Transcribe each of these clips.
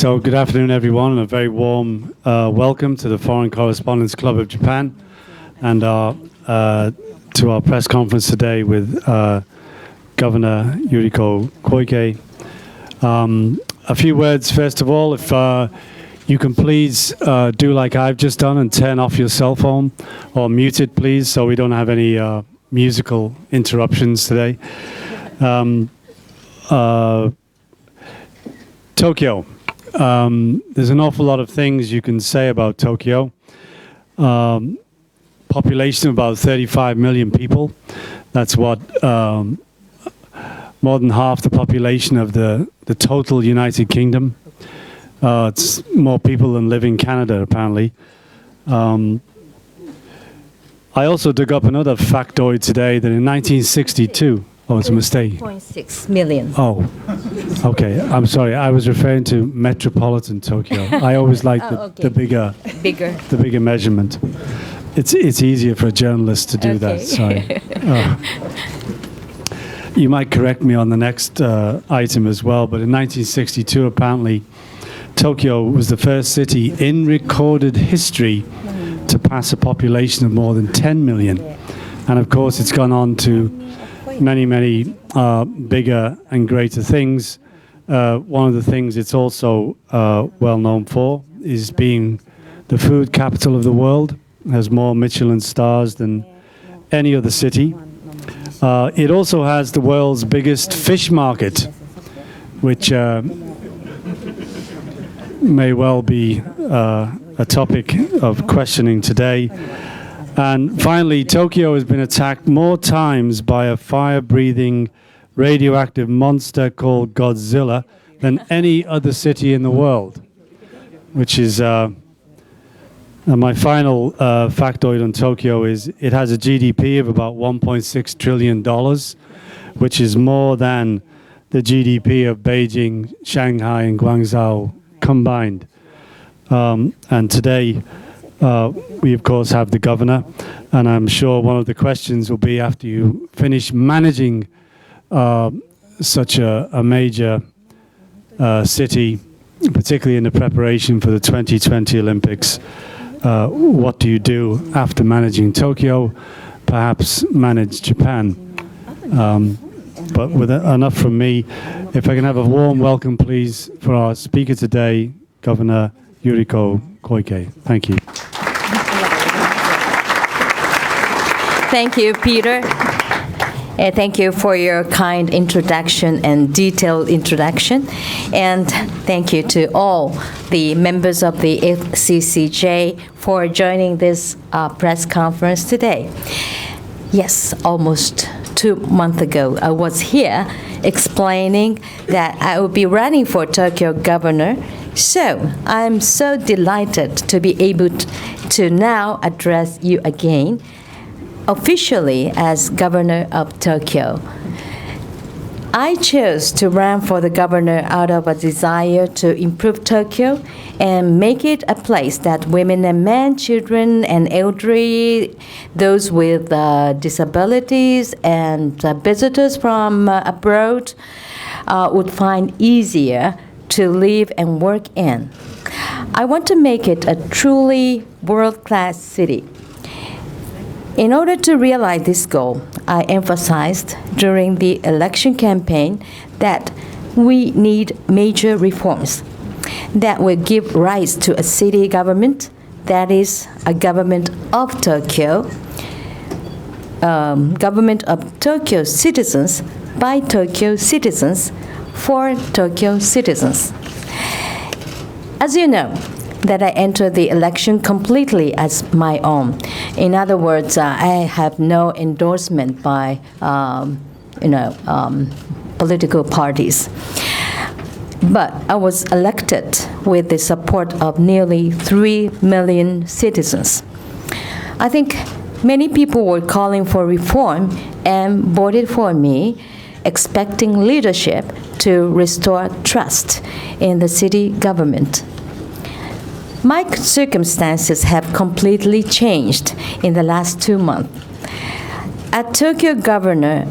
So good afternoon, everyone, and a very warm welcome to the Foreign Correspondents Club of Japan and to our press conference today with Governor Yuriko Koike. A few words, first of all, if you can please do like I've just done and turn off your cell phone or mute it, please, so we don't have any musical interruptions today. Tokyo. There's an awful lot of things you can say about Tokyo. Population of about 35 million people. That's what more than half the population of the total United Kingdom. It's more people than live in Canada, apparently. I also dug up another factoid today that in 1962, oh, it's a mistake. 2.6 million. Oh, okay. I'm sorry. I was referring to metropolitan Tokyo. I always like the bigger measurement. It's easier for a journalist to do that. Sorry. You might correct me on the next item as well. But in 1962, apparently, Tokyo was the first city in recorded history to pass a population of more than 10 million. And of course, it's gone on to many bigger and greater things. One of the things it's also well known for is being the food capital of the world. It has more Michelin stars than any other city. It also has the world's biggest fish market, which may well be a topic of questioning today. And finally, Tokyo has been attacked more times by a fire-breathing radioactive monster called Godzilla than any other city in the world, which is my final factoid on Tokyo is it has a GDP of about $1.6 trillion, which is more than the GDP of Beijing, Shanghai, and Guangzhou combined. And today, we, of course, have the governor, and I'm sure one of the questions will be after you finish managing such a major city, particularly in the preparation for the 2020 Olympics, what do you do after managing Tokyo? Perhaps manage Japan. But with enough from me, if I can have a warm welcome, please, for our speaker today, Governor Yuriko Koike. Thank you. Thank you, Peter. And thank you for your kind introduction and detailed introduction. And thank you to all the members of the FCCJ for joining this press conference today. Yes, almost 2 months ago, I was here explaining that I would be running for Tokyo governor. So I'm so delighted to be able to now address you again officially as governor of Tokyo. I chose to run for the governor out of a desire to improve Tokyo and make it a place that women and men, children and elderly, those with disabilities and visitors from abroad would find easier to live and work in. I want to make it a truly world-class city. In order to realize this goal, I emphasized during the election campaign that we need major reforms that will give rise to a city government that is a government of Tokyo, government of Tokyo citizens by Tokyo citizens for Tokyo citizens. As you know, that I entered the election completely as my own. In other words, I have no endorsement by, political parties. But I was elected with the support of nearly 3 million citizens. I think many people were calling for reform and voted for me, expecting leadership to restore trust in the city government. My circumstances have completely changed in the last 2 months. As Tokyo governor,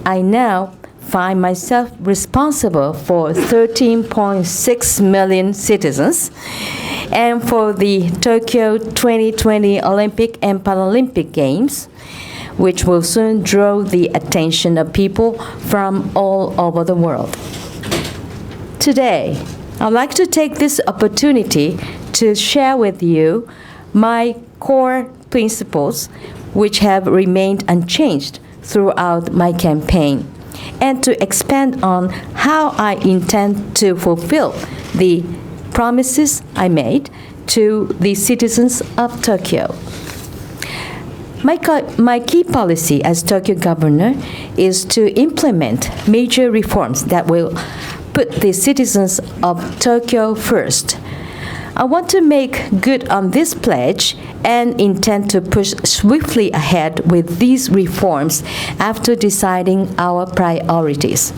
I now find myself responsible for 13.6 million citizens, and for the Tokyo 2020 Olympic and Paralympic Games, which will soon draw the attention of people from all over the world. Today, I'd like to take this opportunity to share with you my core principles, which have remained unchanged throughout my campaign, and to expand on how I intend to fulfill the promises I made to the citizens of Tokyo. My key policy as Tokyo governor is to implement major reforms that will put the citizens of Tokyo first. I want to make good on this pledge and intend to push swiftly ahead with these reforms after deciding our priorities.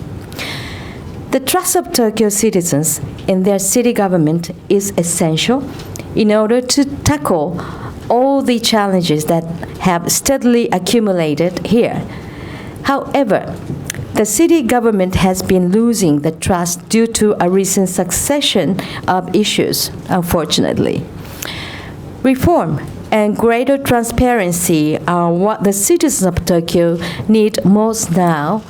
The trust of Tokyo citizens in their city government is essential in order to tackle all the challenges that have steadily accumulated here. However, the city government has been losing the trust due to a recent succession of issues, unfortunately. Reform and greater transparency are what the citizens of Tokyo need most now,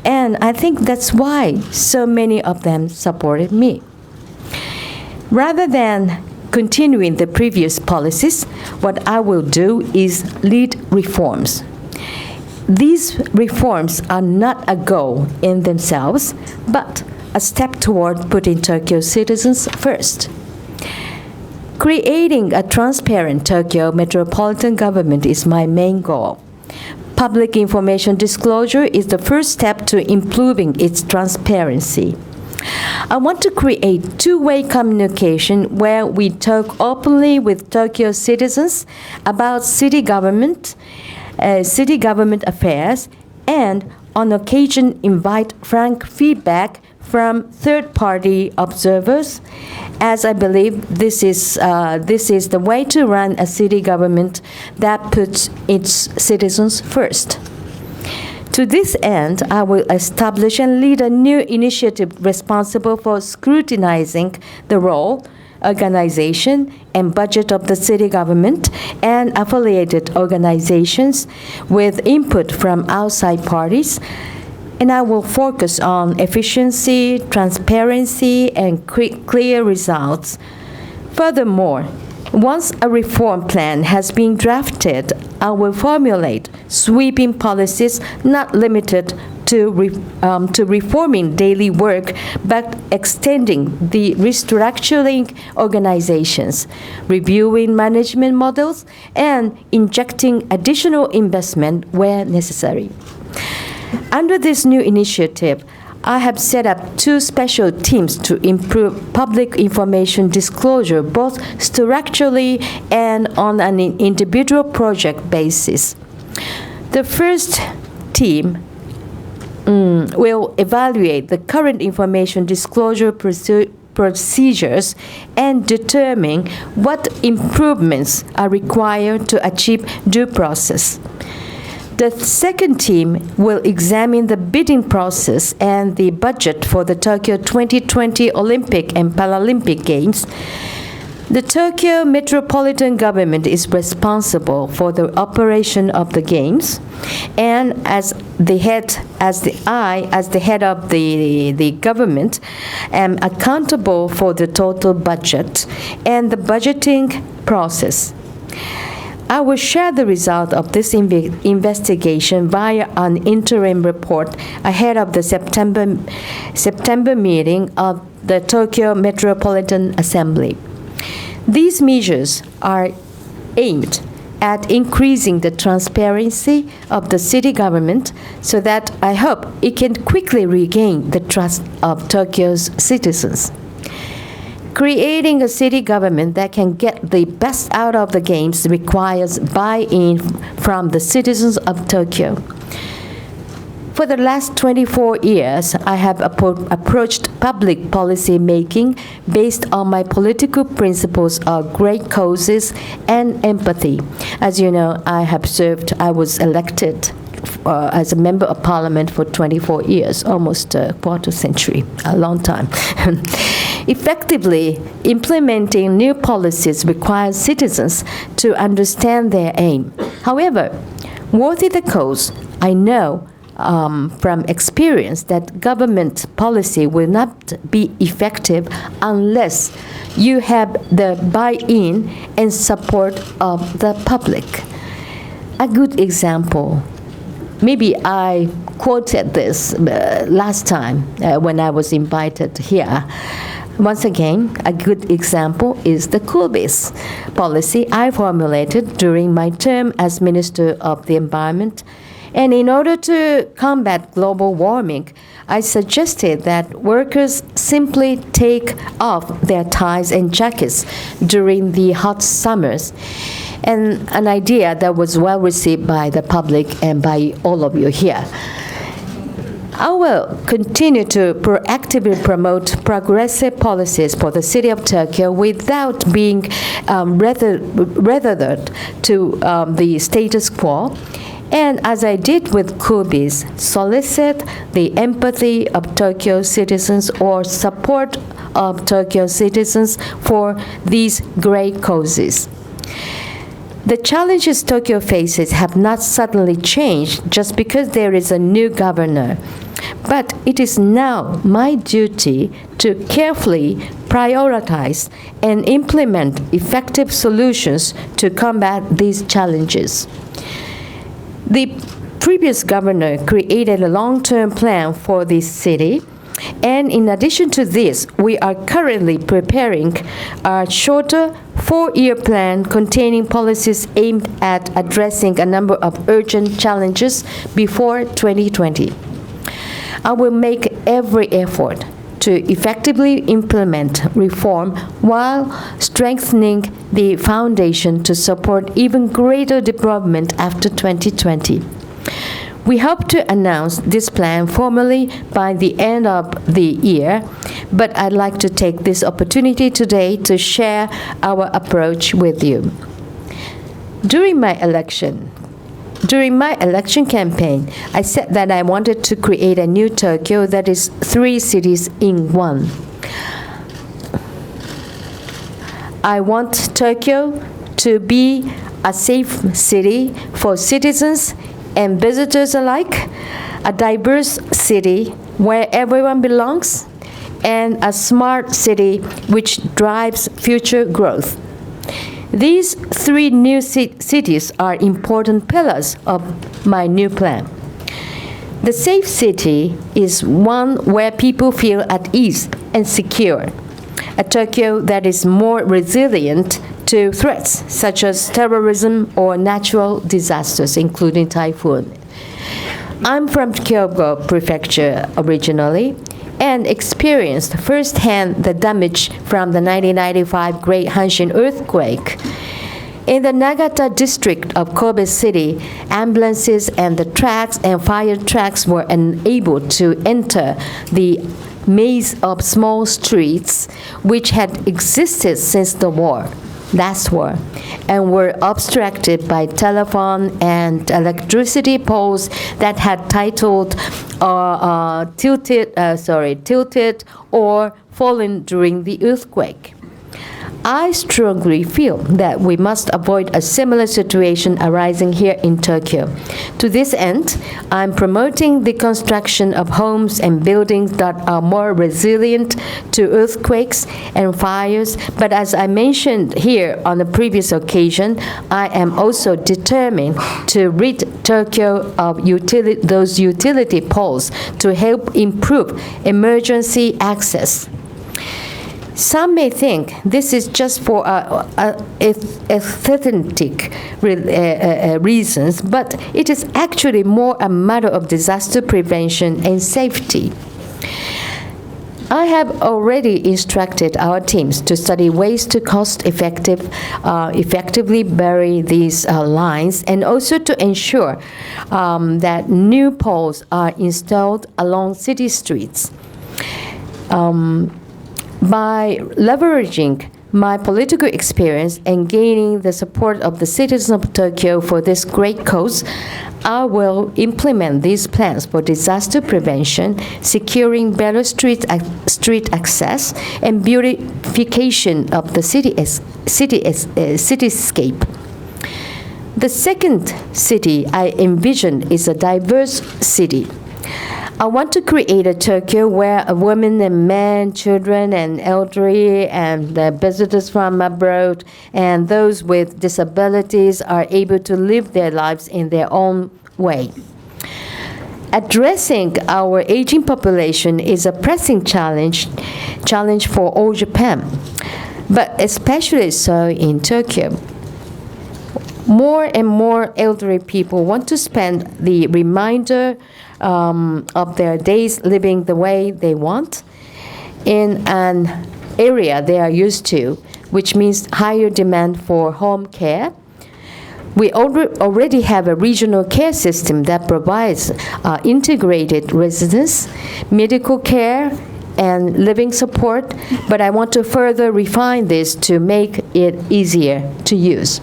and I think that's why so many of them supported me. Rather than continuing the previous policies, what I will do is lead reforms. These reforms are not a goal in themselves, but a step toward putting Tokyo citizens first. Creating a transparent Tokyo metropolitan government is my main goal. Public information disclosure is the first step to improving its transparency. I want to create two-way communication where we talk openly with Tokyo citizens about city government affairs, and on occasion invite frank feedback from third-party observers, as I believe this is the way to run a city government that puts its citizens first. To this end, I will establish and lead a new initiative responsible for scrutinizing the role, organization, and budget of the city government and affiliated organizations with input from outside parties, and I will focus on efficiency, transparency, and clear results. Furthermore, once a reform plan has been drafted, I will formulate sweeping policies not limited to reforming daily work, but extending the restructuring organizations, reviewing management models, and injecting additional investment where necessary. Under this new initiative, I have set up two special teams to improve public information disclosure, both structurally and on an individual project basis. The first team will evaluate the current information disclosure procedures and determine what improvements are required to achieve due process. The second team will examine the bidding process and the budget for the Tokyo 2020 Olympic and Paralympic Games. The Tokyo metropolitan government is responsible for the operation of the games, and as the head of the government, am accountable for the total budget and the budgeting process. I will share the result of this investigation via an interim report ahead of the September meeting of the Tokyo Metropolitan Assembly. These measures are aimed at increasing the transparency of the city government so that I hope it can quickly regain the trust of Tokyo's citizens. Creating a city government that can get the best out of the games requires buy-in from the citizens of Tokyo. For the last 24 years, I have approached public policy making based on my political principles of great causes and empathy. As you know, I was elected as a member of parliament for 24 years, almost a quarter century, a long time. Effectively implementing new policies requires citizens to understand their aim. However, worthy the cause, I know from experience that government policy will not be effective unless you have the buy-in and support of the public. A good example, maybe I quoted this last time when I was invited here. Once again, a good example is the coal-based policy I formulated during my term as Minister of the Environment. And in order to combat global warming, I suggested that workers simply take off their ties and jackets during the hot summers, and an idea that was well received by the public and by all of you here. I will continue to proactively promote progressive policies for the city of Tokyo without being tethered to the status quo. And as I did with Kubis, solicit the empathy of Tokyo citizens or support of Tokyo citizens for these great causes. The challenges Tokyo faces have not suddenly changed just because there is a new governor. But it is now my duty to carefully prioritize and implement effective solutions to combat these challenges. The previous governor created a long-term plan for this city, and in addition to this, we are currently preparing a shorter 4-year plan containing policies aimed at addressing a number of urgent challenges before 2020. I will make every effort to effectively implement reform while strengthening the foundation to support even greater development after 2020. We hope to announce this plan formally by the end of the year, but I'd like to take this opportunity today to share our approach with you. During my election campaign, I said that I wanted to create a new Tokyo that is 3 cities in one. I want Tokyo to be a safe city for citizens and visitors alike, a diverse city where everyone belongs, and a smart city which drives future growth. These 3 new cities are important pillars of my new plan. The safe city is one where people feel at ease and secure, a Tokyo that is more resilient to threats such as terrorism or natural disasters, including typhoon. I'm from Kyoto Prefecture originally, and experienced firsthand the damage from the 1995 Great Hanshin earthquake. In the Nagata district of Kobe City, ambulances and the tracks and fire trucks were unable to enter the maze of small streets which had existed since the last war, and were obstructed by telephone and electricity poles that had tilted or fallen during the earthquake. I strongly feel that we must avoid a similar situation arising here in Tokyo. To this end, I'm promoting the construction of homes and buildings that are more resilient to earthquakes and fires, but as I mentioned here on a previous occasion, I am also determined to rid Tokyo of those utility poles to help improve emergency access. Some may think this is just for aesthetic reasons, but it is actually more a matter of disaster prevention and safety. I have already instructed our teams to study ways to effectively bury these lines, and also to ensure that new poles are installed along city streets. By leveraging my political experience and gaining the support of the citizens of Tokyo for this great cause, I will implement these plans for disaster prevention, securing better street access, and beautification of the cityscape. The second city I envision is a diverse city. I want to create a Tokyo where women and men, children and elderly, and visitors from abroad, and those with disabilities are able to live their lives in their own way. Addressing our aging population is a pressing challenge for all Japan, but especially so in Tokyo. More and more elderly people want to spend the remainder of their days living the way they want in an area they are used to, which means higher demand for home care. We already have a regional care system that provides integrated residence, medical care, and living support, but I want to further refine this to make it easier to use.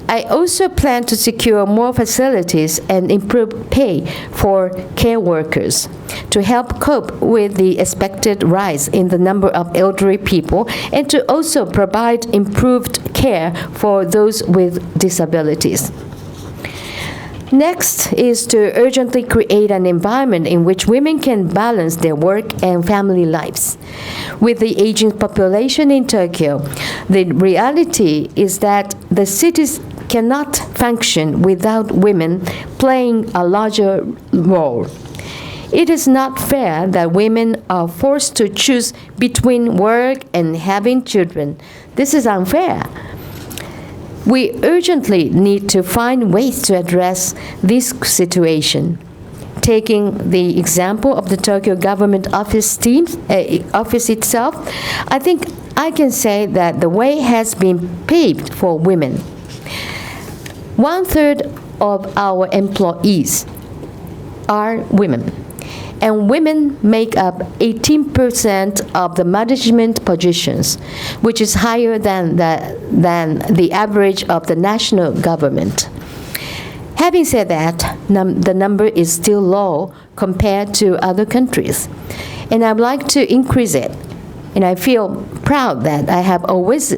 I also plan to secure more facilities and improve pay for care workers to help cope with the expected rise in the number of elderly people and to also provide improved care for those with disabilities. Next is to urgently create an environment in which women can balance their work and family lives. With the aging population in Tokyo, the reality is that the cities cannot function without women playing a larger role. It is not fair that women are forced to choose between work and having children. This is unfair. We urgently need to find ways to address this situation. Taking the example of the Tokyo government office itself, I think I can say that the way has been paved for women. 1/3 of our employees are women, and women make up 18% of the management positions, which is higher than the average of the national government. Having said that, the number is still low compared to other countries, and I'd like to increase it. And I feel proud that I have always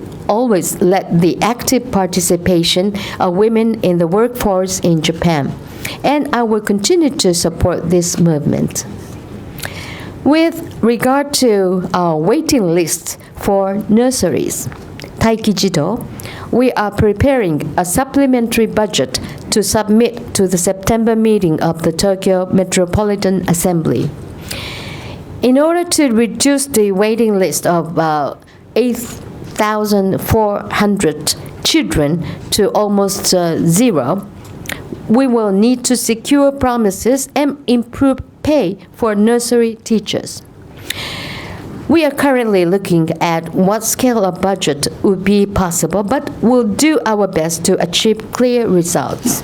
led the active participation of women in the workforce in Japan, and I will continue to support this movement. With regard to our waiting list for nurseries, Taikijido, we are preparing a supplementary budget to submit to the September meeting of the Tokyo Metropolitan Assembly. In order to reduce the waiting list of 8,400 children to almost zero, we will need to secure promises and improve pay for nursery teachers. We are currently looking at what scale of budget would be possible, but we'll do our best to achieve clear results.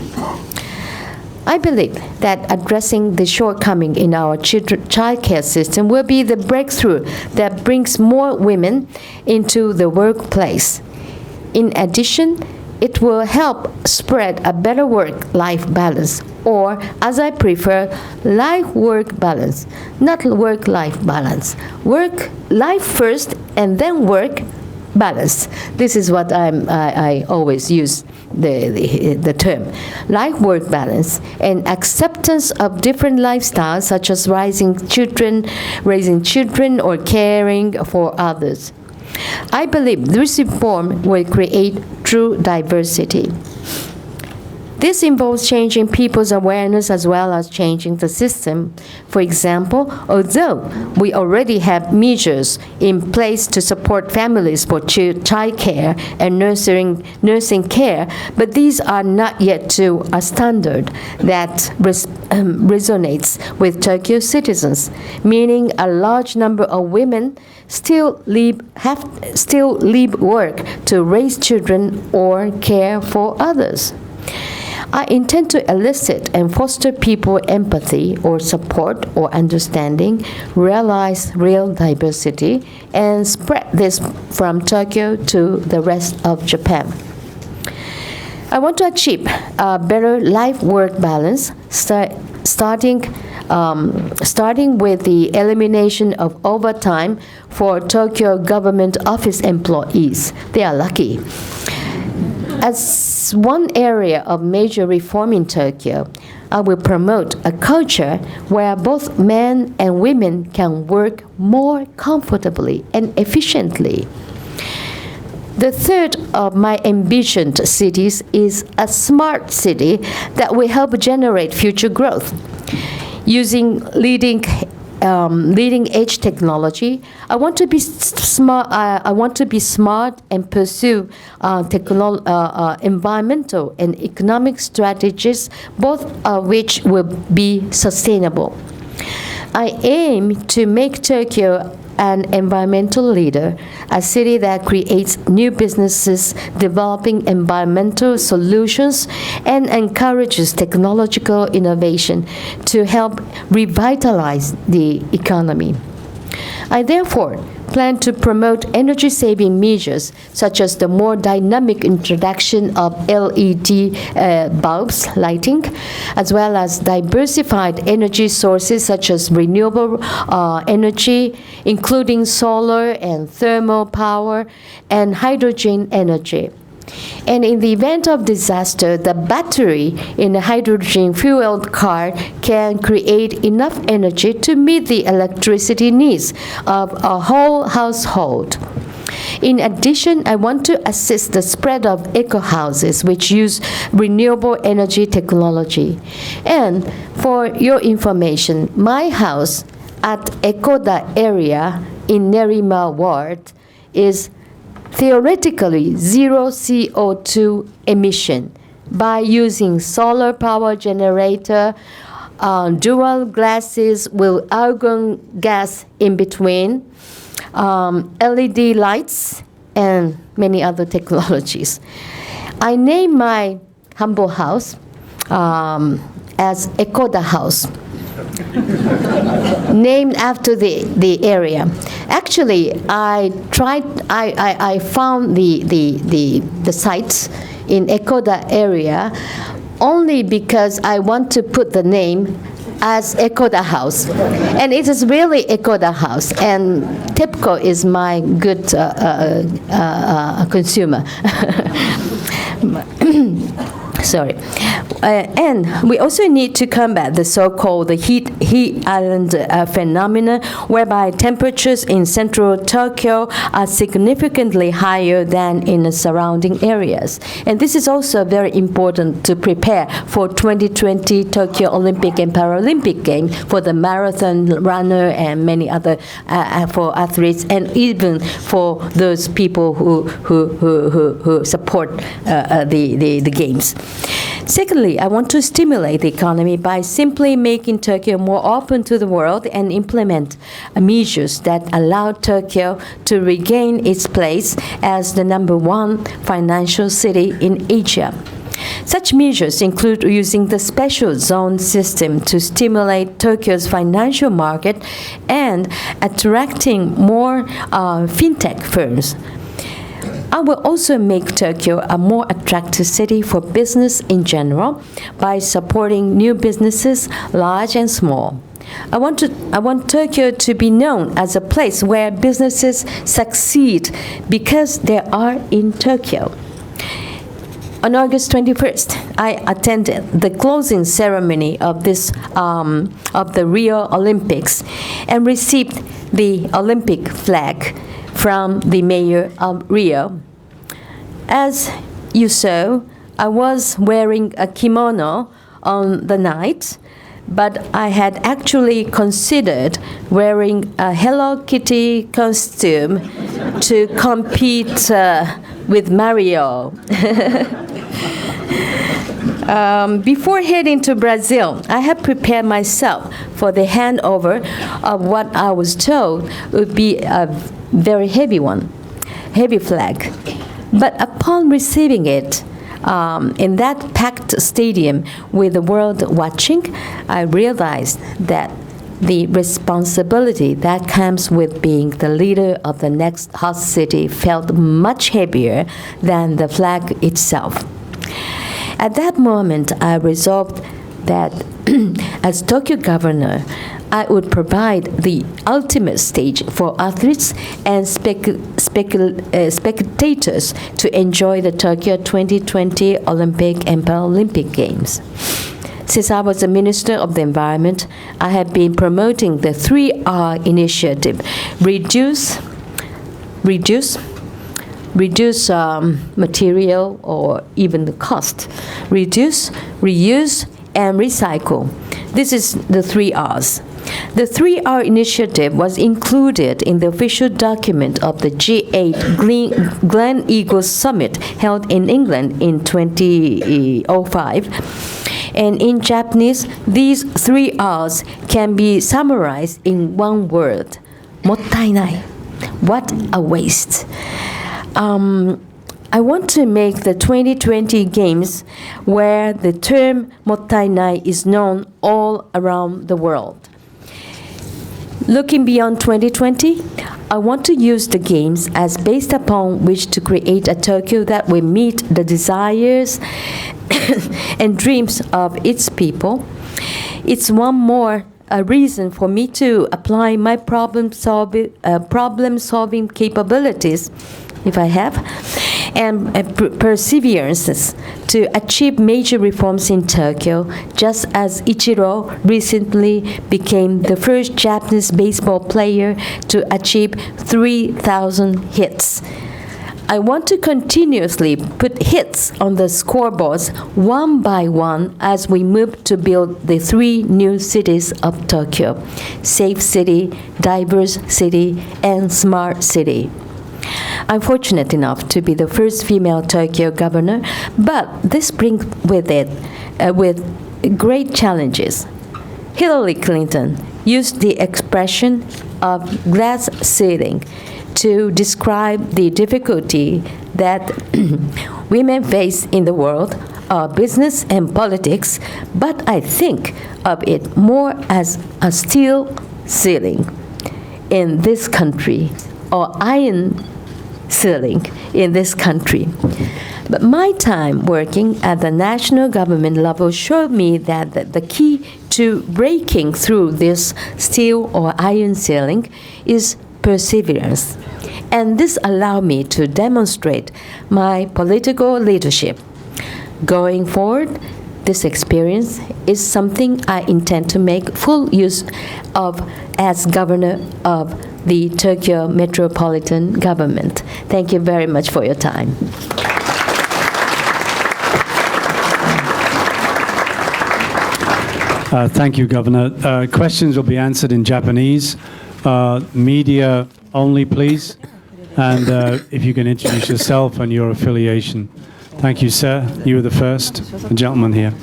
I believe that addressing the shortcoming in our child care system will be the breakthrough that brings more women into the workplace. In addition, it will help spread a better work-life balance, or, as I prefer, life-work balance, not work-life balance. Work-life first and then work balance. This is what I always use the term. Life-work balance and acceptance of different lifestyles, such as raising children or caring for others. I believe this reform will create true diversity. This involves changing people's awareness as well as changing the system. For example, although we already have measures in place to support families for child care and nursing care, but these are not yet to a standard that resonates with Tokyo citizens, meaning a large number of women still leave work to raise children or care for others. I intend to elicit and foster people empathy or support or understanding, realize real diversity, and spread this from Tokyo to the rest of Japan. I want to achieve a better life-work balance, starting with the elimination of overtime for Tokyo government office employees. They are lucky. As one area of major reform in Tokyo, I will promote a culture where both men and women can work more comfortably and efficiently. The third of my envisioned cities is a smart city that will help generate future growth. Using leading edge technology, I want to be smart and pursue environmental and economic strategies, both of which will be sustainable. I aim to make Tokyo an environmental leader, a city that creates new businesses, developing environmental solutions, and encourages technological innovation to help revitalize the economy. I therefore plan to promote energy-saving measures, such as the more dynamic introduction of LED bulbs lighting, as well as diversified energy sources such as renewable energy, including solar and thermal power, and hydrogen energy. And in the event of disaster, the battery in a hydrogen-fueled car can create enough energy to meet the electricity needs of a whole household. In addition, I want to assist the spread of eco-houses which use renewable energy technology. And for your information, my house at Ekoda area in Nerima Ward is theoretically zero CO2 emission by using solar power generator, dual glasses with argon gas in between, LED lights, and many other technologies. I named my humble house as Ekoda House, named after the area. Actually, I found the sites in Ekoda area only because I want to put the name as Ekoda House. And it is really Ekoda House, and TEPCO is my good consumer. Sorry. And we also need to combat the so-called heat island phenomena, whereby temperatures in central Tokyo are significantly higher than in the surrounding areas. And this is also very important to prepare for 2020 Tokyo Olympic and Paralympic Games for the marathon runner and many other for athletes, and even for those people who support the games. Secondly, I want to stimulate the economy by simply making Tokyo more open to the world and implement measures that allow Tokyo to regain its place as the #1 financial city in Asia. Such measures include using the special zone system to stimulate Tokyo's financial market and attracting more fintech firms. I will also make Tokyo a more attractive city for business in general by supporting new businesses, large and small. I want Tokyo to be known as a place where businesses succeed because they are in Tokyo. On August 21st, I attended the closing ceremony of the Rio Olympics and received the Olympic flag from the mayor of Rio. As you saw, I was wearing a kimono on the night, but I had actually considered wearing a Hello Kitty costume to compete with Mario. Before heading to Brazil, I had prepared myself for the handover of what I was told would be a very heavy flag. But upon receiving it, in that packed stadium with the world watching, I realized that the responsibility that comes with being the leader of the next hot city felt much heavier than the flag itself. At that moment, I resolved that as Tokyo governor, I would provide the ultimate stage for athletes and spectators to enjoy the Tokyo 2020 Olympic and Paralympic Games. Since I was the Minister of the Environment, I have been promoting the 3R initiative: reduce material or even the cost, reduce, reuse, and recycle. This is the 3Rs. The 3R initiative was included in the official document of the G8 Glen Eagles Summit held in England in 2005. And in Japanese, these 3Rs can be summarized in one word: mottainai. What a waste. I want to make the 2020 Games where the term mottainai is known all around the world. Looking beyond 2020, I want to use the Games as based upon which to create a Tokyo that will meet the desires and dreams of its people. It's one more a reason for me to apply my problem-solving capabilities, if I have, and perseverances to achieve major reforms in Tokyo, just as Ichiro recently became the first Japanese baseball player to achieve 3,000 hits. I want to continuously put hits on the scoreboards one by one as we move to build the 3 new cities of Tokyo: safe city, diverse city, and smart city. I'm fortunate enough to be the first female Tokyo governor, but this brings with it with great challenges. Hillary Clinton used the expression of glass ceiling to describe the difficulty that women face in the world of business and politics, but I think of it more as a steel ceiling in this country, or iron ceiling in this country. But my time working at the national government level showed me that the key to breaking through this steel or iron ceiling is perseverance. And this allowed me to demonstrate my political leadership. Going forward, this experience is something I intend to make full use of as governor of the Tokyo Metropolitan Government. Thank you very much for your time. Thank you, Governor. Questions will be answered in Japanese. Media only, please. And if you can introduce yourself and your affiliation. Thank you, sir. You were the first. The gentleman here.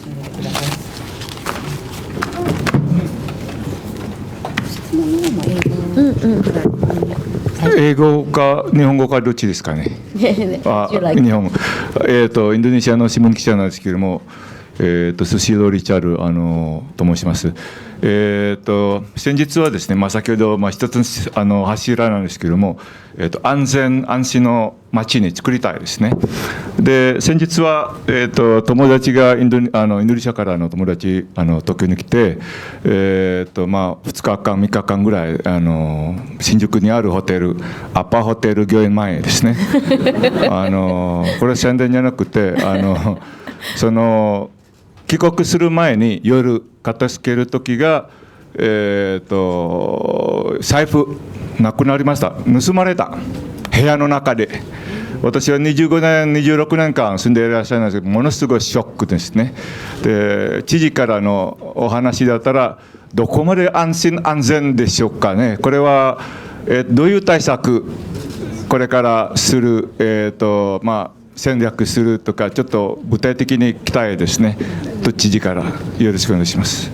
英語か日本語かどっちですかね。日本語。インドネシアの新聞記者なんですけれども、スシローリチャルと申します。先日はですね、先ほど一つ柱なんですけれども、安全安心の街に作りたいですね。で、先日は友達がインドネシアからの友達東京に来て、2日間3日間ぐらい新宿にあるホテルアパホテル御苑前ですね。これは宣伝じゃなくてその帰国する前に夜片付ける時が、財布なくなりました。盗まれた部屋の中で。私は25年26年間住んでいらっしゃるんですけど、ものすごいショックですね。で、知事からのお話だったらどこまで安心安全でしょうかね。これは、どういう対策これからする、戦略するとか、ちょっと具体的に期待ですね。と知事からよろしくお願いします。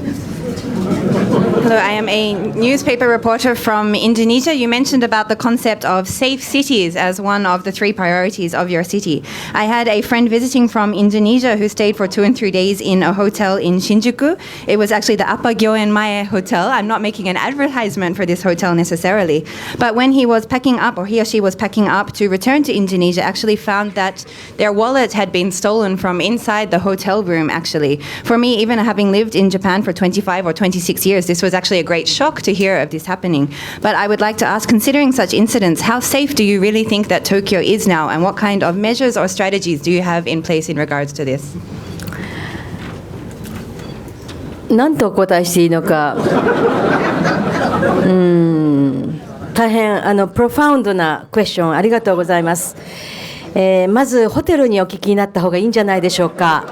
Hello, I am a newspaper reporter from Indonesia. You mentioned about the concept of safe cities as one of the 3 priorities of your city. I had a friend visiting from Indonesia who stayed for 2 and 3 days in a hotel in Shinjuku. It was actually the Apa Gyoen Mae Hotel. I'm not making an advertisement for this hotel necessarily, but when he was packing up, or he or she was packing up to return to Indonesia, actually found that their wallet had been stolen from inside the hotel room, actually. For me, even having lived in Japan for 25 or 26 years, this was actually a great shock to hear of this happening. But I would like to ask, considering such incidents, how safe do you really think that Tokyo is now, and what kind of measures or strategies do you have in place in regards to this? 何とお答えしていいのか、大変プロファウンドなクエスチョンありがとうございます。まずホテルにお聞きになった方がいいんじゃないでしょうか。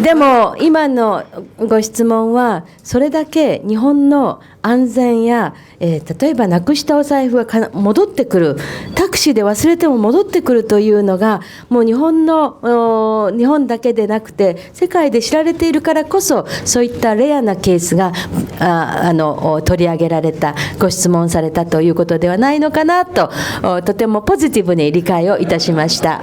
でも今のご質問はそれだけ日本の安全や、例えばなくしたお財布が戻ってくる、タクシーで忘れても戻ってくるというのがもう日本だけでなくて世界で知られているからこそ、そういったレアなケースが取り上げられた、ご質問されたということではないのかなと、とてもポジティブに理解をいたしました。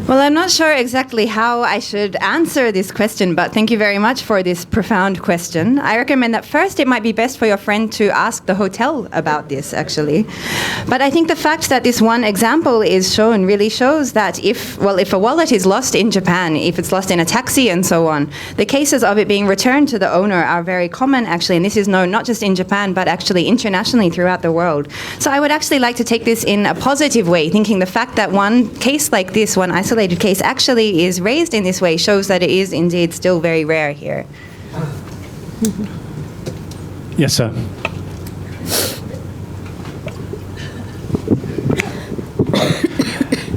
Well, I'm not sure exactly how I should answer this question, but thank you very much for this profound question. I recommend that first it might be best for your friend to ask the hotel about this, actually. But I think the fact that this one example is shown really shows that if a wallet is lost in Japan, if it's lost in a taxi and so on, the cases of it being returned to the owner are very common, actually, and this is known not just in Japan, but actually internationally throughout the world. So I would actually like to take this in a positive way, thinking the fact that one case like this, one isolated case actually is raised in this way, shows that it is indeed still very rare here. Yes, sir.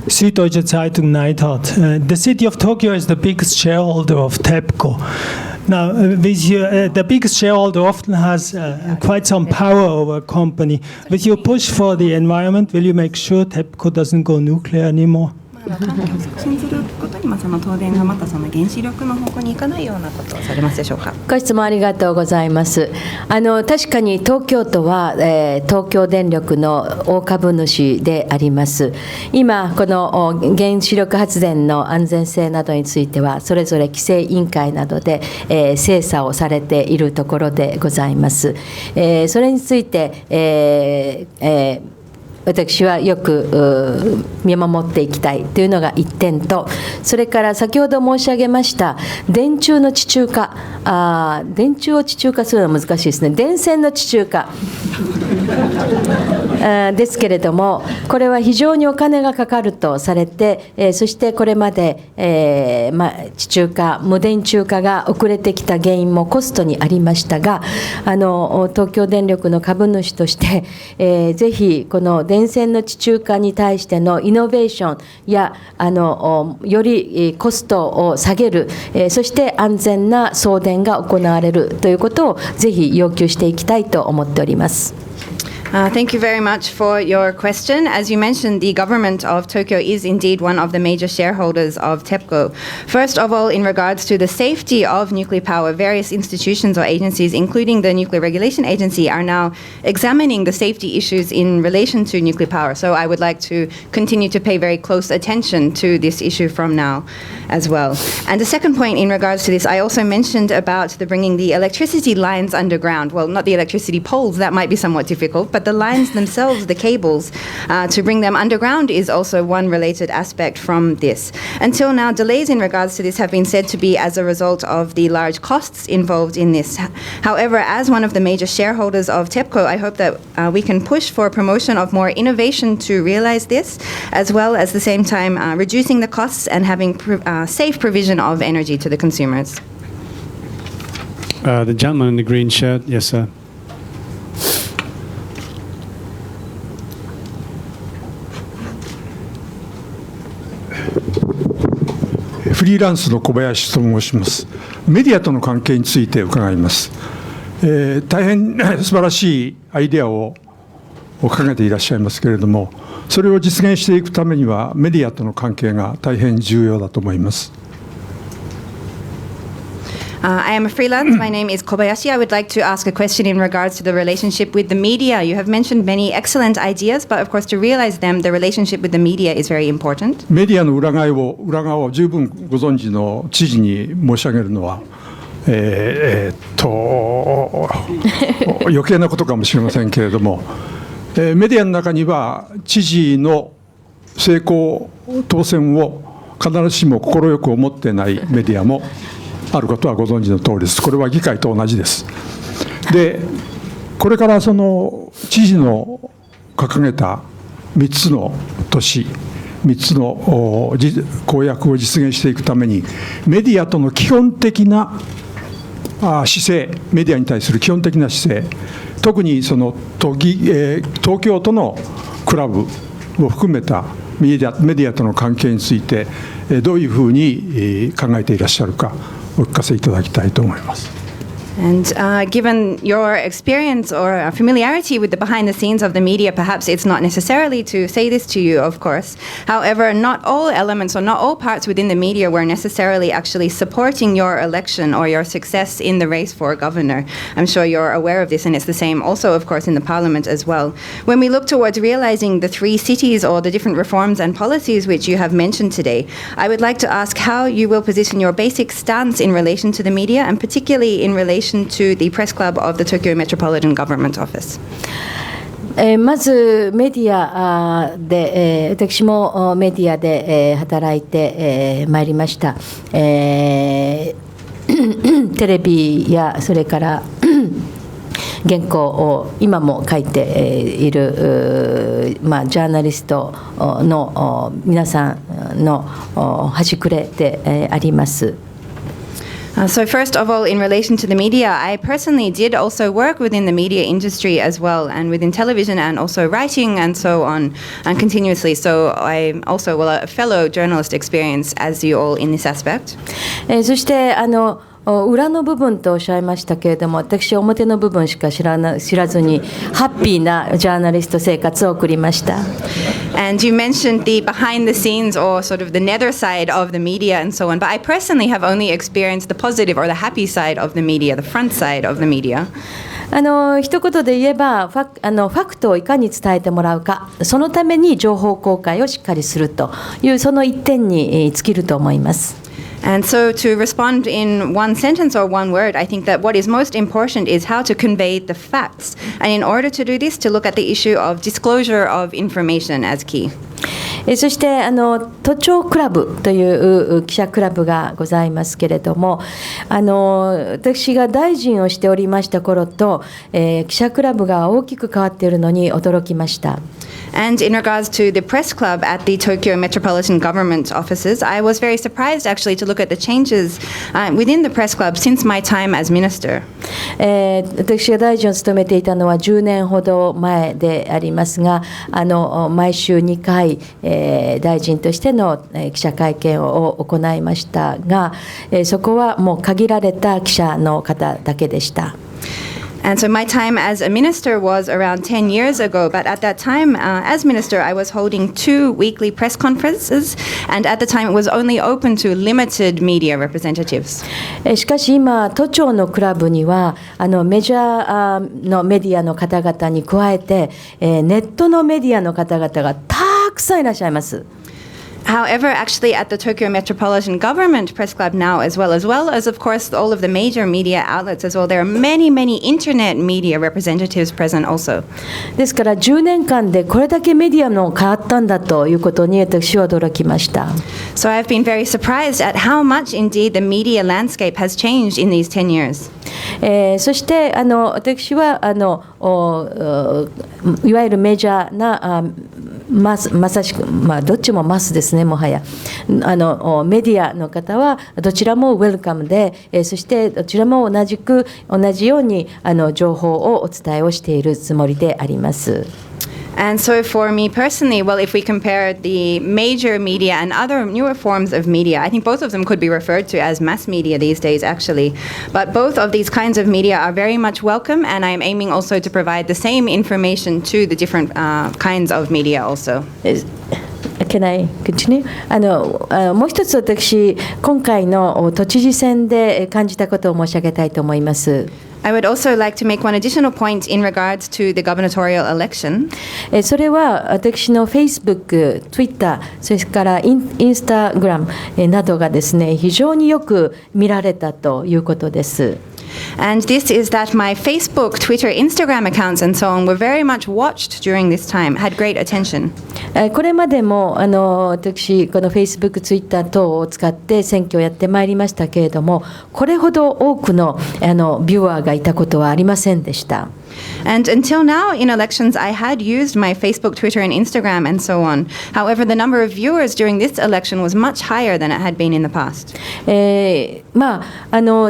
Süddeutsche Zeitung Neidhardt. The city of Tokyo is the biggest shareholder of TEPCO. Now, the biggest shareholder often has quite some power over a company. With your push for the environment, will you make sure TEPCO doesn't go nuclear anymore? 環境を促進することに、その東電がまたその原子力の方向に行かないようなことをされますでしょうか。ご質問ありがとうございます。確かに東京都は、東京電力の大株主であります。今この原子力発電の安全性などについてはそれぞれ規制委員会などで、精査をされているところでございます。それについて、私はよく見守っていきたいというのが1点と、それから先ほど申し上げました電柱の地中化、電柱を地中化するのは難しいですね。電線の地中化ですけれども、これは非常にお金がかかるとされて、そしてこれまで、地中化、無電柱化が遅れてきた原因もコストにありましたが、東京電力の株主として、ぜひこの電線の地中化に対してのイノベーションやよりコストを下げる、そして安全な送電が行われるということをぜひ要求していきたいと思っております。Thank you very much for your question. As you mentioned, the government of Tokyo is indeed one of the major shareholders of TEPCO. First of all, in regards to the safety of nuclear power, various institutions or agencies, including the Nuclear Regulation Agency, are now examining the safety issues in relation to nuclear power. So I would like to continue to pay very close attention to this issue from now as well. And the second point in regards to this, I also mentioned about the bringing the electricity lines underground. Well, not the electricity poles, that might be somewhat difficult, but the lines themselves, the cables, to bring them underground is also one related aspect from this. Until now, delays in regards to this have been said to be as a result of the large costs involved in this. However, as one of the major shareholders of TEPCO, I hope that we can push for promotion of more innovation to realize this, as well as the same time reducing the costs and having safe provision of energy to the consumers. The gentleman in the green shirt, yes, sir. フリーランスの小林と申します。メディアとの関係について伺います。大変素晴らしいアイデアを考えていらっしゃいますけれども、それを実現していくためにはメディアとの関係が大変重要だと思います。I am a freelance. My name is Kobayashi. I would like to ask a question in regards to the relationship with the media. You have mentioned many excellent ideas, but of course to realize them, the relationship with the media is very important. メディアの裏側を十分ご存知の知事に申し上げるのは、余計なことかもしれませんけれども、メディアの中には知事の成功当選を必ずしも快く思ってないメディアもあることはご存知の通りです。これは議会と同じです。で、これからその知事の掲げた3つの都市、3つの公約を実現していくために、メディアとの基本的な姿勢、メディアに対する基本的な姿勢、特にその東京都のクラブを含めたメディアとの関係について、どういうふうに考えていらっしゃるか、お聞かせいただきたいと思います。And given your experience or familiarity with the behind the scenes of the media, perhaps it's not necessarily to say this to you, of course. However, not all elements or not all parts within the media were necessarily actually supporting your election or your success in the race for governor. I'm sure you're aware of this, and it's the same also, of course, in the parliament as well. When we look towards realizing the 3 cities or the different reforms and policies which you have mentioned today, I would like to ask how you will position your basic stance in relation to the media, and particularly in relation to the press club of the Tokyo Metropolitan Government Office. まずメディアで、私もメディアで働いてまいりました。テレビやそれから原稿を今も書いている、ジャーナリストの皆さんの端くれであります。So first of all, in relation to the media, I personally did also work within the media industry as well, and within television and also writing and so on, and continuously. So I'm also a fellow journalist experience as you all in this aspect. そして裏の部分とおっしゃいましたけれども、私表の部分しか知らずにハッピーなジャーナリスト生活を送りました。And you mentioned the behind the scenes or sort of the nether side of the media and so on, but I personally have only experienced the positive or the happy side of the media, the front side of the media. 一言で言えばファクトをいかに伝えてもらうか、そのために情報公開をしっかりするというその一点に尽きると思います。And so to respond in one sentence or one word, I think that what is most important is how to convey the facts. And in order to do this, to look at the issue of disclosure of information as key. そして都庁クラブという記者クラブがございますけれども、私が大臣をしておりました頃と、記者クラブが大きく変わっているのに驚きました。And in regards to the press club at the Tokyo Metropolitan Government offices, I was very surprised actually to look at the changes within the press club since my time as minister. 私が大臣を務めていたのは10年ほど前でありますが、毎週2回、大臣としての記者会見を行いましたが、そこはもう限られた記者の方だけでした。And so my time as a minister was around 10 years ago, but at that time, as minister, I was holding 2 weekly press conferences, and at the time it was only open to limited media representatives. しかし今、都庁のクラブにはメジャーのメディアの方々に加えて、ネットのメディアの方々がたくさんいらっしゃいます。However, actually at the Tokyo Metropolitan Government Press Club now as well as of course all of the major media outlets as well, there are many internet media representatives present also. ですから10年間でこれだけメディアの変わったんだということに私は驚きました。So I've been very surprised at how much indeed the media landscape has changed in these 10 years. そして私はいわゆるメジャーなまさしく、どっちもマスですね、もはやメディアの方はどちらもウェルカムで、そしてどちらも同じように情報をお伝えをしているつもりであります。And so for me personally, well, if we compare the major media and other newer forms of media, I think both of them could be referred to as mass media these days, actually. But both of these kinds of media are very much welcome, and I am aiming also to provide the same information to the different kinds of media also. Can I continue? もう一つ私、今回の都知事選で感じたことを申し上げたいと思います。I would also like to make one additional point in regards to the gubernatorial election. それは私の Facebook、Twitter、それからInstagram などがですね、非常によく見られたということです。And this is that my Facebook, Twitter, Instagram accounts and so on were very much watched during this time, had great attention. これまでも私この Facebook、Twitter 等を使って選挙をやってまいりましたけれども、これほど多くのビュアーがいたことはありませんでした。And until now in elections, I had used my Facebook, Twitter, and Instagram and so on. However, the number of viewers during this election was much higher than it had been in the past.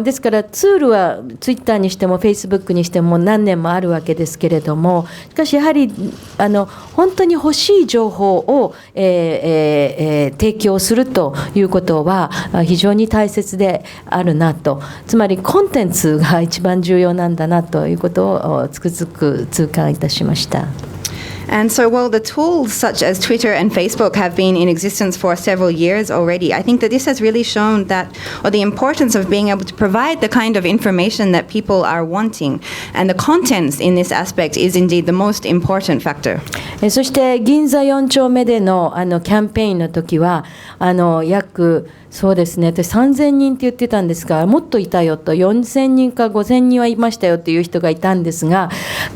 ですからツールはツイッターにしてもフェイスブックにしても何年もあるわけですけれども、しかしやはり本当に欲しい情報を、提供するということは非常に大切であるなと、つまりコンテンツが一番重要なんだなということをつくづく痛感いたしました。And so while the tools such as Twitter and Facebook have been in existence for several years already, I think that this has really shown that, or the importance of being able to provide the kind of information that people are wanting. And the contents in this aspect is indeed the most important factor. そして銀座4丁目でのキャンペーンの時は約そうですね、私3000人って言ってたんですが、もっといたよと、4000人か5000人はいましたよという人がいたんですが、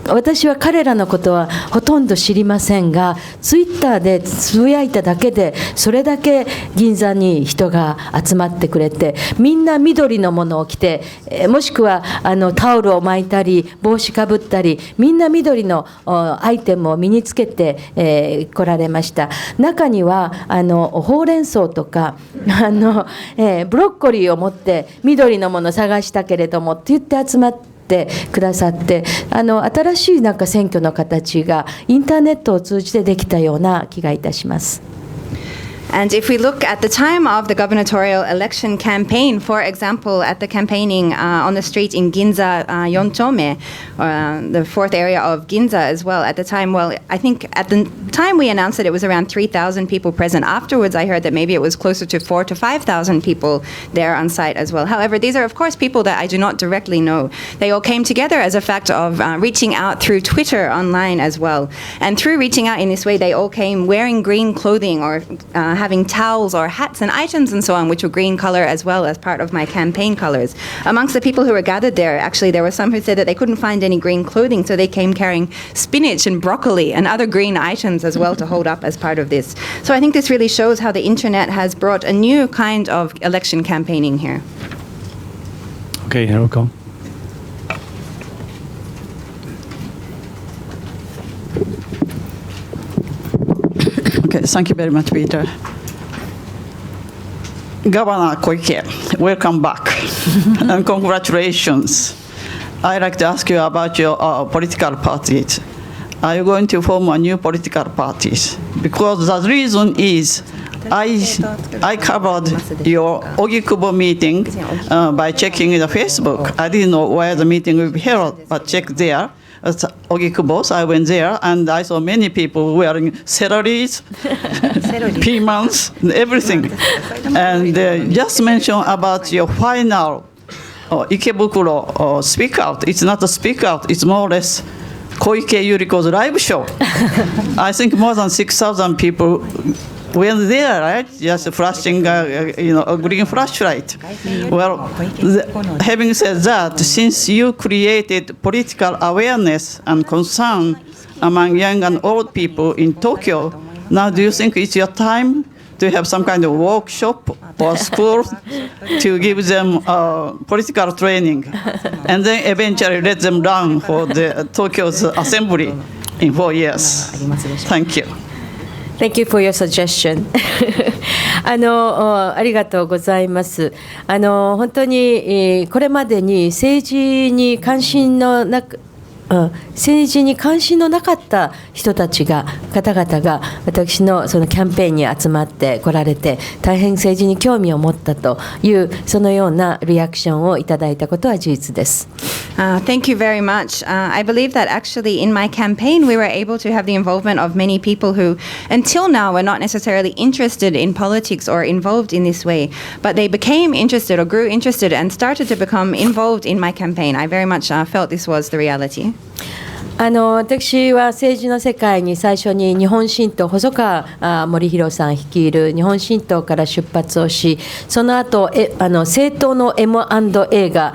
私は彼らのことはほとんど知りませんが、ツイッターでつぶやいただけでそれだけ銀座に人が集まってくれて、みんな緑のものを着て、もしくはタオルを巻いたり帽子かぶったり、みんな緑のアイテムを身につけて、来られました。中にはほうれん草とかブロッコリーを持って緑のものを探したけれどもって言って集まってくださって、新しい選挙の形がインターネットを通じてできたような気がいたします。And if we look at the time of the gubernatorial election campaign, for example, at the campaigning on the street in Ginza, Yonchome, the fourth area of Ginza as well, at the time, well, I think at the time we announced that it was around 3,000 people present. Afterwards, I heard that maybe it was closer to 4,000 to 5,000 people there on site as well. However, these are, of course, people that I do not directly know. They all came together as a fact of reaching out through Twitter online as well. And through reaching out in this way, they all came wearing green clothing or having towels or hats and items and so on, which were green color as well as part of my campaign colors. Amongst the people who were gathered there, actually, there were some who said that they couldn't find any green clothing, so they came carrying spinach and broccoli and other green items as well to hold up as part of this. So I think this really shows how the internet has brought a new kind of election campaigning here. Okay, Yuriko. Okay, thank you very much, Peter. Governor Koike, welcome back and congratulations. I'd like to ask you about your political parties. Are you going to form a new political parties? Because the reason is I covered your Ogikubo meeting by checking the Facebook. I didn't know where the meeting will be held, but checked there. Ogikubo, I went there and I saw many people wearing celeries, peanuts, everything. And just mention about your final Ikebukuro speak out. It's not a speak out, it's more or less Koike Yuriko's live show. I think more than 6,000 people went there, right? Just flashing, a green flashlight. Well, having said that, since you created political awareness and concern among young and old people in Tokyo, now do you think it's your time to have some kind of workshop or school to give them political training, and then eventually let them run for the Tokyo's assembly in 4 years? Thank you. Thank you for your suggestion. ありがとうございます。本当に、これまでに政治に関心の政治に関心のなかった方々が私のそのキャンペーンに集まってこられて、大変政治に興味を持ったというそのようなリアクションをいただいたことは事実です。Thank you very much. I believe that actually in my campaign we were able to have the involvement of many people who until now were not necessarily interested in politics or involved in this way, but they became interested or grew interested and started to become involved in my campaign. I very much felt this was the reality. 私は政治の世界に最初に日本新党、細川守弘さん率いる日本新党から出発をし、その後政党の M&A が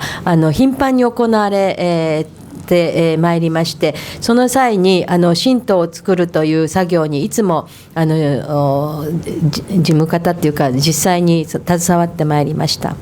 頻繁に行われてまいりまして、その際に新党を作るという作業にいつも事務方というか実際に携わってまいりました。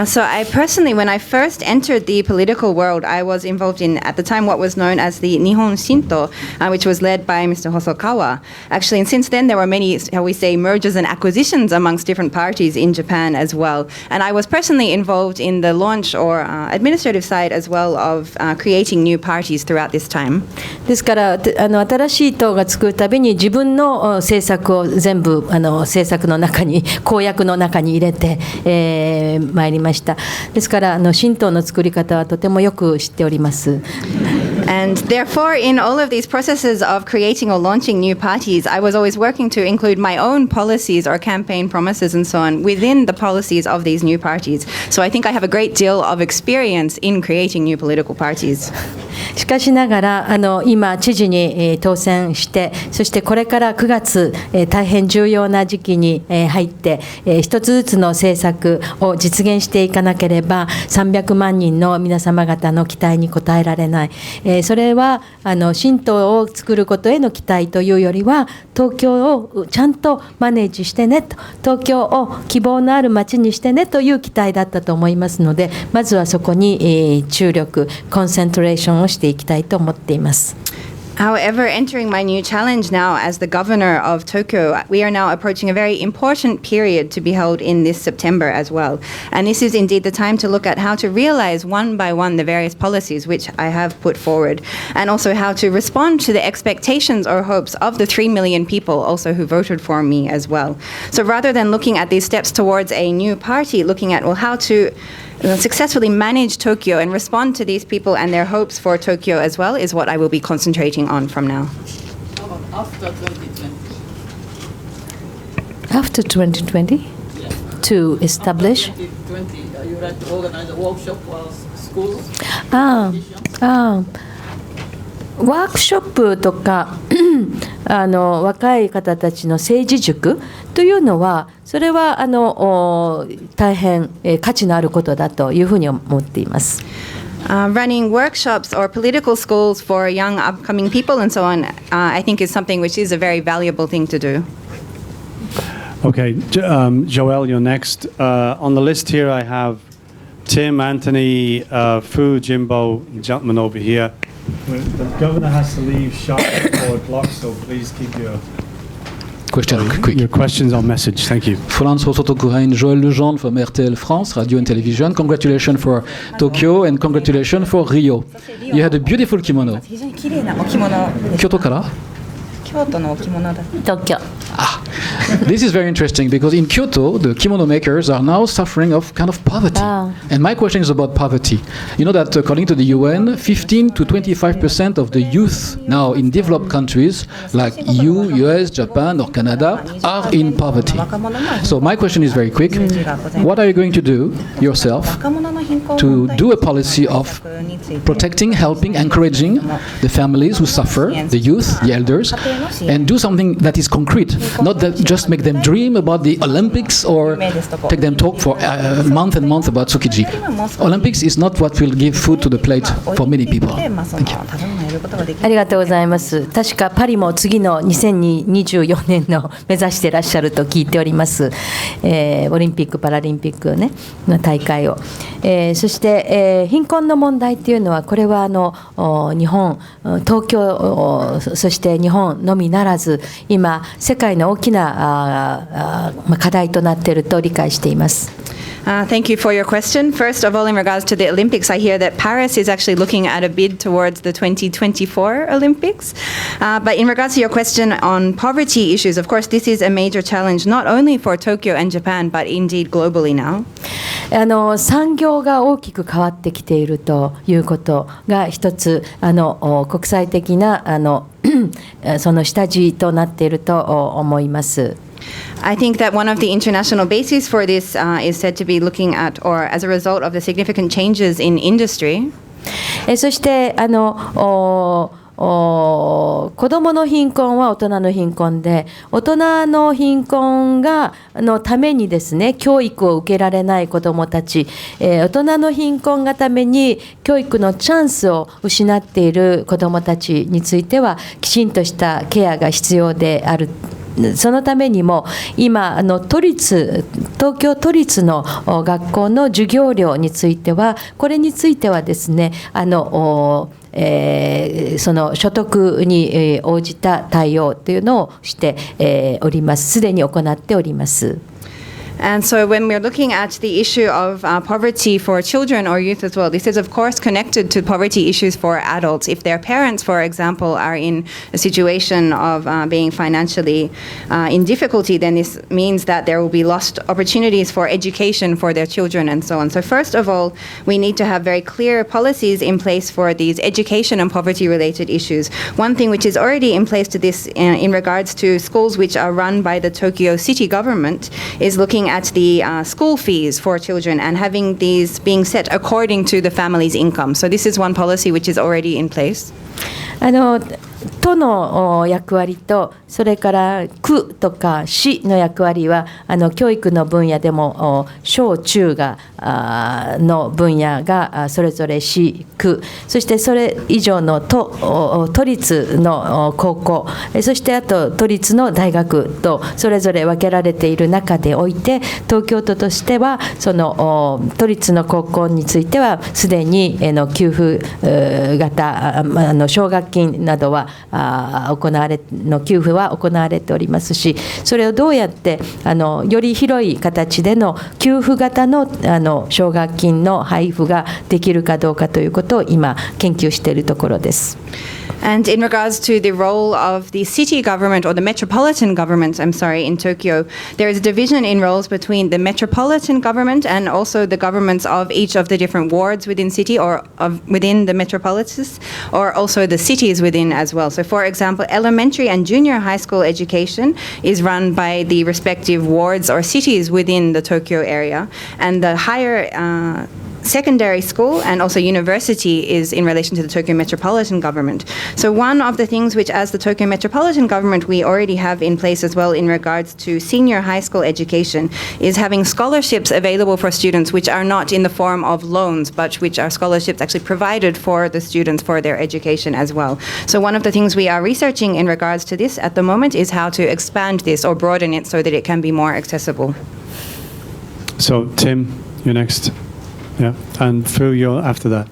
So I personally, when I first entered the political world, I was involved in, at the time, what was known as the Nihon Shinto, which was led by Mr. Hosokawa. Actually, and since then, there were many, shall we say, mergers and acquisitions amongst different parties in Japan as well. And I was personally involved in the launch or administrative side as well of creating new parties throughout this time. ですから新しい党が作るたびに自分の政策を全部政策の中に公約の中に入れて参りました。ですから新党の作り方はとてもよく知っております。And therefore, in all of these processes of creating or launching new parties, I was always working to include my own policies or campaign promises and so on within the policies of these new parties. So I think I have a great deal of experience in creating new political parties. しかしながら今知事に当選して、そしてこれから9月大変重要な時期に入って一つずつの政策を実現していかなければ300万人の皆様方の期待に応えられない。それは新党を作ることへの期待というよりは、東京をちゃんとマネージしてねと、東京を希望のある街にしてねという期待だったと思いますので、まずはそこに注力コンセントレーションをしていきたいと思っています。However, entering my new challenge now as the governor of Tokyo, we are now approaching a very important period to be held in this September as well. And this is indeed the time to look at how to realize one by one the various policies which I have put forward, and also how to respond to the expectations or hopes of the 3 million people also who voted for me as well. So rather than looking at these steps towards a new party, looking at, well, how to successfully manage Tokyo and respond to these people and their hopes for Tokyo as well is what I will be concentrating on from now. After 2020. After 2020? Yeah. To establish? After 2020, you like to organize a workshop for schools? ワークショップとか若い方たちの政治塾というのは、それは大変価値のあることだというふうに思っています。Running workshops or political schools for young upcoming people and so on, I think is something which is a very valuable thing to do. Okay, Joel, you're next. On the list here I have Tim, Anthony, Fu, Jimbo, gentleman over here. The governor has to leave sharp at 4 o'clock, so please keep your questions on message. Thank you. François Sotokuhain, Joël Legendre from RTL France, Radio and Television. Congratulations for Tokyo and congratulations for Rio. You had a beautiful kimono. 京都から？京都の置物だ。東京。This is very interesting because in Kyoto, the kimono makers are now suffering of kind of poverty. And my question is about poverty. You know that according to the UN, 15 to 25% of the youth now in developed countries like EU, US, Japan or Canada are in poverty. So my question is very quick. What are you going to do yourself to do a policy of protecting, helping, encouraging the families who suffer, the youth, the elders, and do something that is concrete, not that just make them dream about the Olympics or take them talk for month and month about Tsukiji. Olympics is not what will give food to the plate for many people. Thank you. ありがとうございます。確かパリも次の2024年の目指していらっしゃると聞いております。オリンピック・パラリンピックねの大会を。そして、貧困の問題というのはこれは日本、東京、そして日本のみならず今世界の大きな課題となっていると理解しています。Thank you for your question. First of all, in regards to the Olympics, I hear that Paris is actually looking at a bid towards the 2024 Olympics. But in regards to your question on poverty issues, of course, this is a major challenge, not only for Tokyo and Japan, but indeed globally now. 産業が大きく変わってきているということが一つ国際的なその下地となっていると思います。I think that one of the international bases for this is said to be looking at, or as a result of the significant changes in industry. そして子どもの貧困は大人の貧困で、大人の貧困のためにですね、教育を受けられない子どもたち、大人の貧困がために教育のチャンスを失っている子どもたちについてはきちんとしたケアが必要である。そのためにも今東京都立の学校の授業料についてはこれについてはですねその所得に応じた対応というのをしております。すでに行っております。And so when we're looking at the issue of poverty for children or youth as well, this is of course connected to poverty issues for adults. If their parents, for example, are in a situation of being financially in difficulty, then this means that there will be lost opportunities for education for their children and so on. So first of all, we need to have very clear policies in place for these education and poverty related issues. One thing which is already in place to this in regards to schools which are run by the Tokyo city government is looking at the school fees for children and having these being set according to the family's income. So this is one policy which is already in place. 都の役割とそれから区とか市の役割は教育の分野でも小中がの分野がそれぞれ市区そしてそれ以上の都立の高校そしてあと都立の大学とそれぞれ分けられている中でおいて東京都としてはその都立の高校についてはすでに給付型奨学金などは給付は行われておりますしそれをどうやってより広い形での給付型の奨学金の配布ができるかどうかということを今研究しているところです。And in regards to the role of the city government or the metropolitan government, in Tokyo, there is a division in roles between the metropolitan government and also the governments of each of the different wards within city or within the metropolises or also the cities within as well. So for example, elementary and junior high school education is run by the respective wards or cities within the Tokyo area and the higher secondary school and also university is in relation to the Tokyo Metropolitan Government. So one of the things which as the Tokyo Metropolitan Government we already have in place as well in regards to senior high school education is having scholarships available for students which are not in the form of loans but which are scholarships actually provided for the students for their education as well. So one of the things we are researching in regards to this at the moment is how to expand this or broaden it so that it can be more accessible. So Tim, you're next. Yeah, and Fu, you're after that.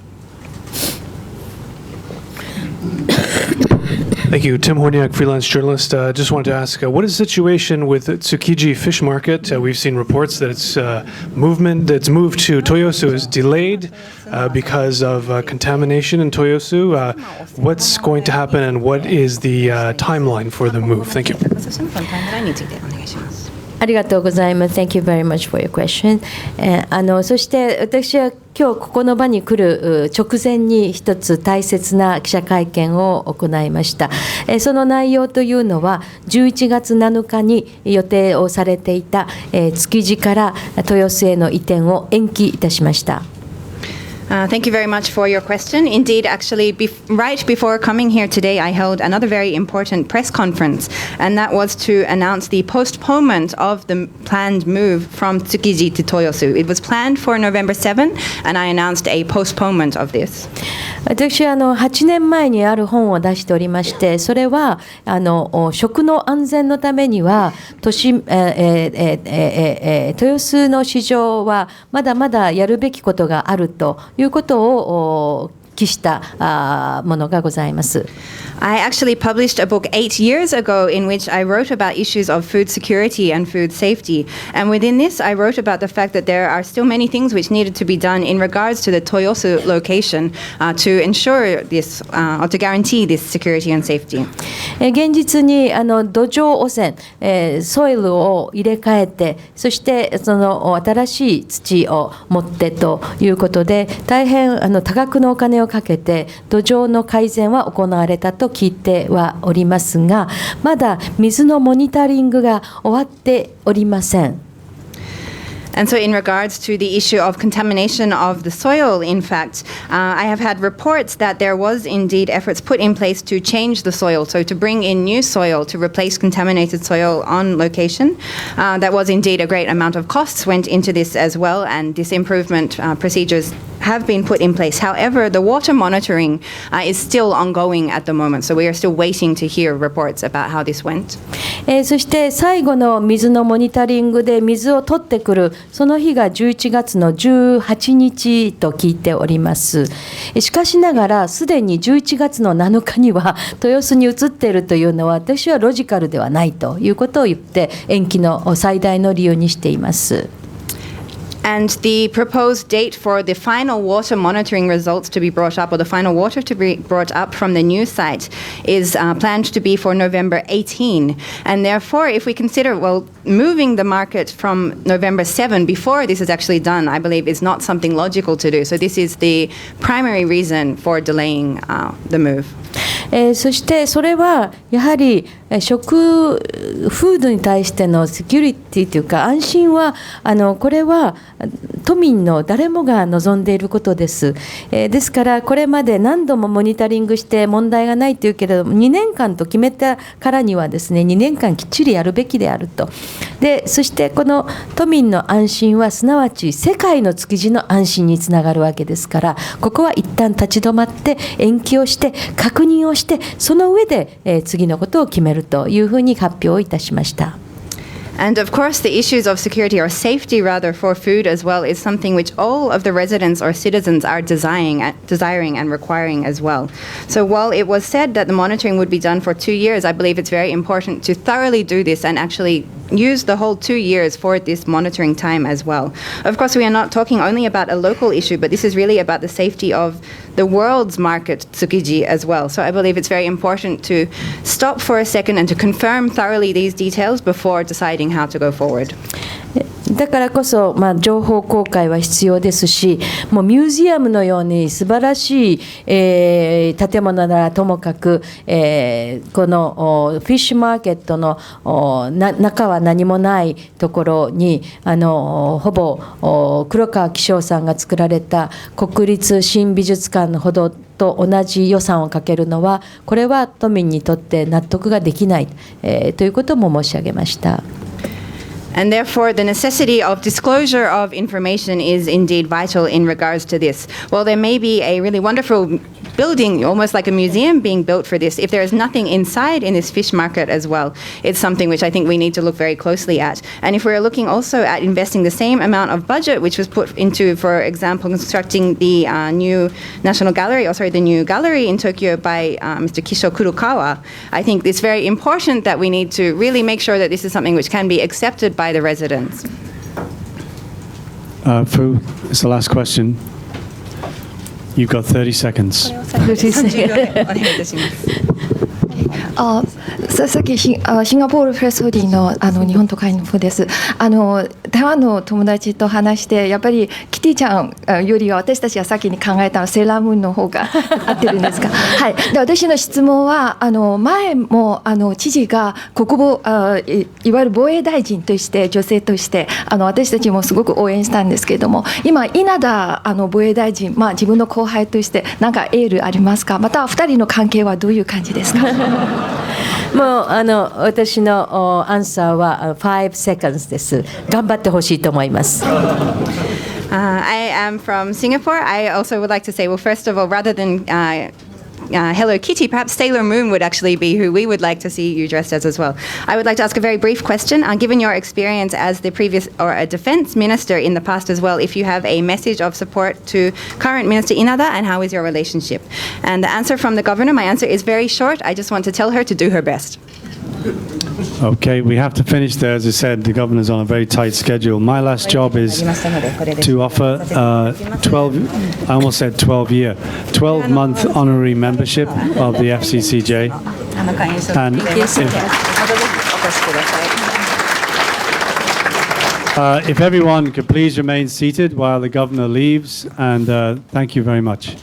Thank you. Tim Horniak, freelance journalist. Just wanted to ask, what is the situation with the Tsukiji fish market? We've seen reports that its movement, its move to Toyosu is delayed because of contamination in Toyosu. What's going to happen and what is the timeline for the move? Thank you. ありがとうございます。Thank you very much for your question. そして私は今日ここの場に来る直前に一つ大切な記者会見を行いました。その内容というのは11月7日に予定をされていた築地から豊洲への移転を延期いたしました。Thank you very much for your question. Indeed, actually, right before coming here today, I held another very important press conference, and that was to announce the postponement of the planned move from Tsukiji to Toyosu. It was planned for November 7, and I announced a postponement of this. 私は8年前にある本を出しておりましてそれは食の安全のためには豊洲の市場はまだまだやるべきことがあるということを記したものがございます。I actually published a book 8 years ago in which I wrote about issues of food security and food safety. And within this, I wrote about the fact that there are still many things which needed to be done in regards to the Toyosu location to ensure this, or to guarantee this security and safety. 現実に土壌汚染、ソイルを入れ替えて、そしてその新しい土を持ってということで、大変多額のお金をかけて土壌の改善は行われたと聞いてはおりますが、まだ水のモニタリングが終わっておりません。And so in regards to the issue of contamination of the soil, in fact, I have had reports that there was indeed efforts put in place to change the soil, so to bring in new soil to replace contaminated soil on location. That was indeed a great amount of costs went into this as well, and this improvement procedures have been put in place. However, the water monitoring is still ongoing at the moment, so we are still waiting to hear reports about how this went. そして最後の水のモニタリングで水を取ってくるその日が11月の18日と聞いております。しかしながらすでに11月の7日には豊洲に移っているというのは私はロジカルではないということを言って延期の最大の理由にしています。And the proposed date for the final water monitoring results to be brought up, or the final water to be brought up from the new site, is planned to be for November 18. And therefore, if we consider, well, moving the market from November 7 before this is actually done, I believe is not something logical to do. So this is the primary reason for delaying the move. そしてそれはやはりフードに対してのセキュリティというか安心はこれは都民の誰もが望んでいることです。ですからこれまで何度もモニタリングして問題がないというけれども2年間と決めたからにはですね2年間きっちりやるべきであると。でそしてこの都民の安心はすなわち世界の築地の安心につながるわけですから、ここは一旦立ち止まって延期をして確認をしてその上で次のことを決めるというふうに発表をいたしました。And of course, the issues of security, or safety rather, for food as well is something which all of the residents or citizens are desiring and requiring as well. So while it was said that the monitoring would be done for 2 years, I believe it's very important to thoroughly do this and actually use the whole 2 years for this monitoring time as well. Of course, we are not talking only about a local issue, but this is really about the safety of the world's market, Tsukiji, as well. So I believe it's very important to stop for a second and to confirm thoroughly these details before deciding how to go forward. だからこそ、情報公開は必要ですし、もうミュージアムのように素晴らしい、建物ならともかく、このフィッシュマーケットの中は何もないところにほぼ黒川紀章さんが作られた国立新美術館ほどと同じ予算をかけるのはこれは都民にとって納得ができない、ということも申し上げました。And therefore, the necessity of disclosure of information is indeed vital in regards to this. While there may be a really wonderful building, almost like a museum being built for this, if there is nothing inside in this fish market as well, it's something which I think we need to look very closely at. And if we're looking also at investing the same amount of budget which was put into, for example, constructing the new National Gallery, the new gallery in Tokyo by Mr. Kisho Kurokawa, I think it's very important that we need to really make sure that this is something which can be accepted by the residents. Fu, it's the last question. You've got 30 seconds. さっきシンガポールプレスボディの日本都会の方です。台湾の友達と話してやっぱりキティちゃんよりは私たちが先に考えたセーラームーンの方が合ってるんですか。はい。で私の質問は前も知事が国防いわゆる防衛大臣として女性として私たちもすごく応援したんですけれども、今稲田防衛大臣自分の後輩として何かエールありますか。また2人の関係はどういう感じですか。もう私のアンサーは5 seconds です。頑張ってほしいと思います。I am from Singapore. I also would like to say, well, first of all, rather than Hello Kitty, perhaps Sailor Moon would actually be who we would like to see you dressed as well. I would like to ask a very brief question. Given your experience as the previous or a defense minister in the past as well, if you have a message of support to current Minister Inada, and how is your relationship? And the answer from the governor, my answer is very short. I just want to tell her to do her best. Okay, we have to finish there. As I said, the governor's on a very tight schedule. My last job is to offer 12-month honorary membership of the FCCJ. And if everyone could please remain seated while the governor leaves, and thank you very much.